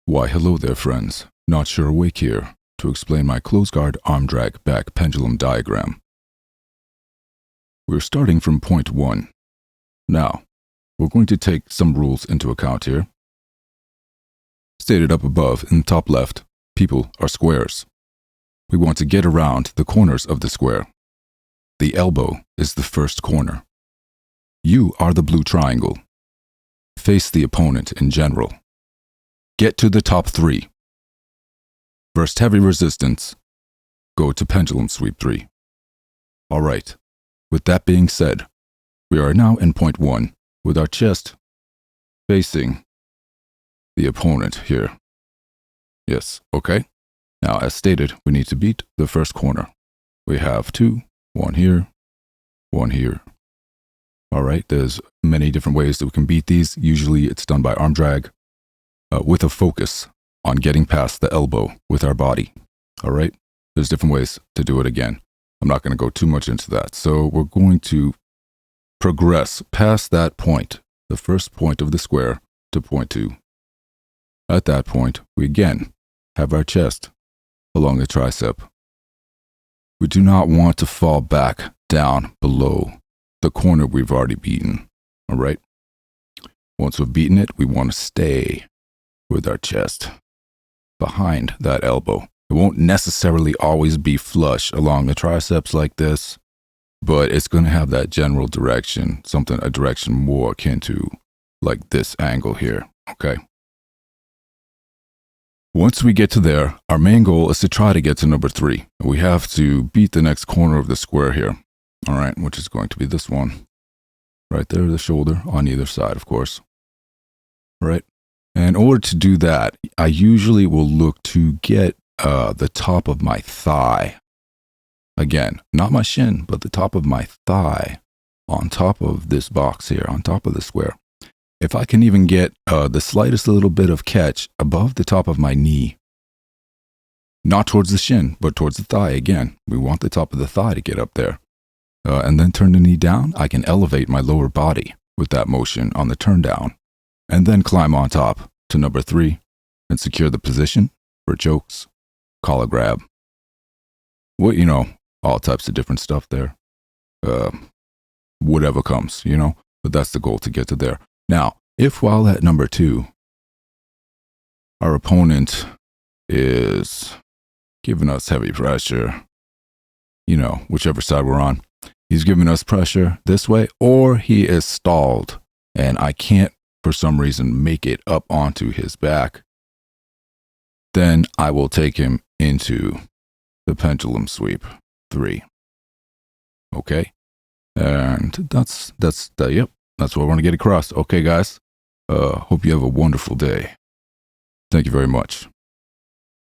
Why hello there friends, Not Sure Awake here to explain my close guard arm drag back pendulum diagram. We're starting from point 1. Now, we're going to take some rules into account here. Stated up above in the top left, people are squares. We want to get around the corners of the square. The elbow is the first corner. You are the blue triangle. Face the opponent in general. Get to the top 3. Burst heavy resistance. Go to pendulum sweep 3. All right. With that being said, we are now in point 1 with our chest facing the opponent here. Yes, okay. Now, as stated, we need to beat the first corner. We have 2, 1 here, 1 here. All right, there's many different ways that we can beat these. Usually it's done by arm drag with a focus on getting past the elbow with our body. All right, there's different ways to do it again. I'm not going to go too much into that. So we're going to progress past that point, the first point of the square, to point 2. At that point, we again have our chest along the tricep. We do not want to fall back down below the corner we've already beaten. All right. Once we've beaten it, we want to stay with our chest behind that elbow. It won't necessarily always be flush along the triceps like this, but it's going to have that general direction, a direction more akin to like this angle here. Okay. Once we get to there, our main goal is to try to get to number 3. We have to beat the next corner of the square here. All right, which is going to be this one. Right there, the shoulder on either side, of course. All right. And in order to do that, I usually will look to get the top of my thigh. Again, not my shin, but the top of my thigh on top of this box here, on top of the square. If I can even get the slightest little bit of catch above the top of my knee, not towards the shin, but towards the thigh again. We want the top of the thigh to get up there. And then turn the knee down, I can elevate my lower body with that motion on the turn down, and then climb on top to number 3 and secure the position for chokes, collar grab. Well, all types of different stuff there. Whatever comes, but that's the goal, to get to there. Now, if while at number 2, our opponent is giving us heavy pressure, whichever side we're on, he's giving us pressure this way, or he is stalled and I can't, for some reason, make it up onto his back, then I will take him into the pendulum sweep 3. Okay? And that's what I want to get across. Okay, guys? Hope you have a wonderful day. Thank you very much.